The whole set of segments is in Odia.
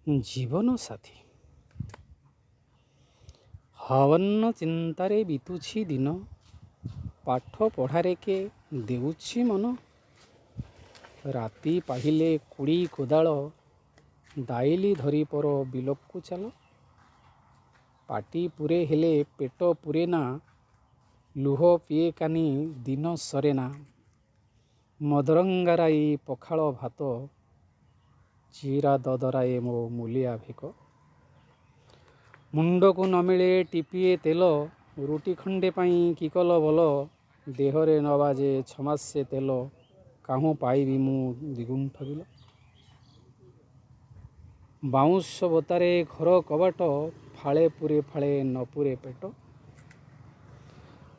ଜୀବନ ସାଥୀ ହାବନ୍ନ ଚିନ୍ତାରେ ବିତୁଛି ଦିନ, ପାଠ ପଢ଼ାରେ କେ ଦେଉଛି ମନ। ରାତି ପାହିଲେ କୁଡ଼ି କୋଦାଳ, ଦାଇଲି ଧରି ପର ବିଲକୁ ଚାଲ। ପାଟି ପୁରେ ହେଲେ ପେଟ ପୁରେ ନା, ଲୁହ ପିଏ କାନି ଦିନ ସରେନା। ମଦରଙ୍ଗାରାଇ ପଖାଳ ଭାତ, ଚିରା ଦଦରାଏ ମୋ ମୂଲିଆ ଭିକ। ମୁଣ୍ଡକୁ ନ ମିଳେ ଟିପିଏ ତେଲ, ରୁଟି ଖଣ୍ଡେ ପାଇଁ କି କଲ ଭଲ। ଦେହରେ ନ ବାଜେ ଛମାସେ ତେଲ, କାହୁଁ ପାଇବି ମୁଁ ଦିଗୁଣ୍ଠ ବିଲ। ବାଉଁଶ ବତାରେ ଘର କବାଟ, ଫାଳେ ପୁରେ ଫାଳେ ନ ପୁରେ ପେଟ।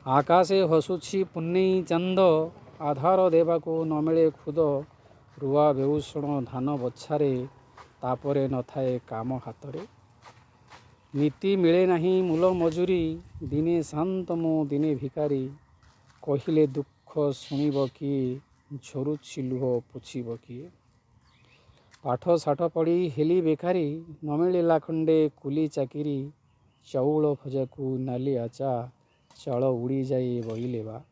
ଆକାଶେ ହସୁଛି ପୁନେଇ ଚାନ୍ଦ, ଆଧାର ଦେବାକୁ ନ ମିଳେ ଖୁଦ। ରୁଆ ବେଉଷଣ ଧାନ ବଛାରେ, ତାପରେ ନଥାଏ କାମ ହାତରେ। ନୀତି ମିଳେ ନାହିଁ ମୂଲ ମଜୁରୀ, ଦିନେ ସାନ୍ତ ମୁଁ ଦିନେ ଭିକାରୀ। କହିଲେ ଦୁଃଖ ଶୁଣିବ କିଏ, ଝରୁଛି ଲୁହ ପୋଛିବ କିଏ। ପାଠ ସାଠ ପଢ଼ି ହେଲି ବେକାରୀ, ନ ମିଳିଲା ଖଣ୍ଡେ କୁଲି ଚାକିରି। ଚାଉଳ ଭଜାକୁ ନାଲି ଆଚା, ଚାଳ ଉଡ଼ିଯାଏ ବଳିଲେ ବା।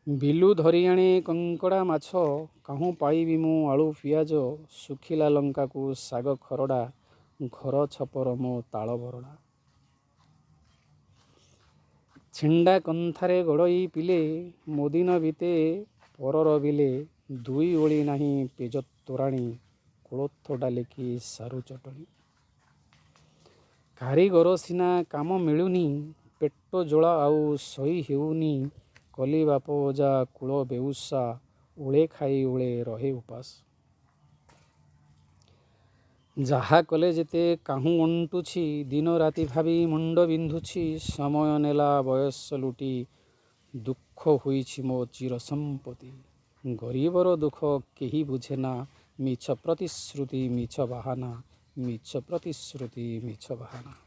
ବିଲୁ ଧରି ଆଣେ କଙ୍କଡ଼ା ମାଛ, କାହୁଁ ପାଇବି ମୁଁ ଆଳୁ ପିଆଜ। ଶୁଖିଲା ଲଙ୍କାକୁ ଶାଗ ଖରଡ଼ା, ଘର ଛପର ମୋ ତାଳ ବରଡ଼ା। ଛିଣ୍ଡା କନ୍ଥାରେ ଗଡ଼ଇ ପିଲେ, ମୋ ଦିନ ବିତେ ପରର ବିଲେ। ଦୁଇ ଓଳି ନାହିଁ ପେଜ ତୋରାଣି, କୋଳଥ ଡାଲିକି ସାରୁ ଚଟଣି। କାରିଗର ସିନା କାମ ମିଳୁନି, ପେଟ ଜ୍ୱାଳା ଆଉ ସହି ହେଉନି। କଲି ବାପ ଅଜା କୂଳ ବେଉସା, ଓଳେ ଖାଇ ଓଳେ ରହେ ଉପାସ। ଯାହା କଲେ ଯେତେ କାହୁଁ ଅଣ୍ଟୁଛି, ଦିନ ରାତି ଭାବି ମୁଣ୍ଡ ବିନ୍ଧୁଛି। ସମୟ ନେଲା ବୟସ ଲୁଟି, ଦୁଃଖ ହୋଇଛି ମୋ ଚିର ସମ୍ପତ୍ତି। ଗରିବର ଦୁଃଖ କେହି ବୁଝେନା, ମିଛ ପ୍ରତିଶ୍ରୁତି ମିଛ ବାହାନା। ମିଛ ପ୍ରତିଶ୍ରୁତି ମିଛ ବାହାନା।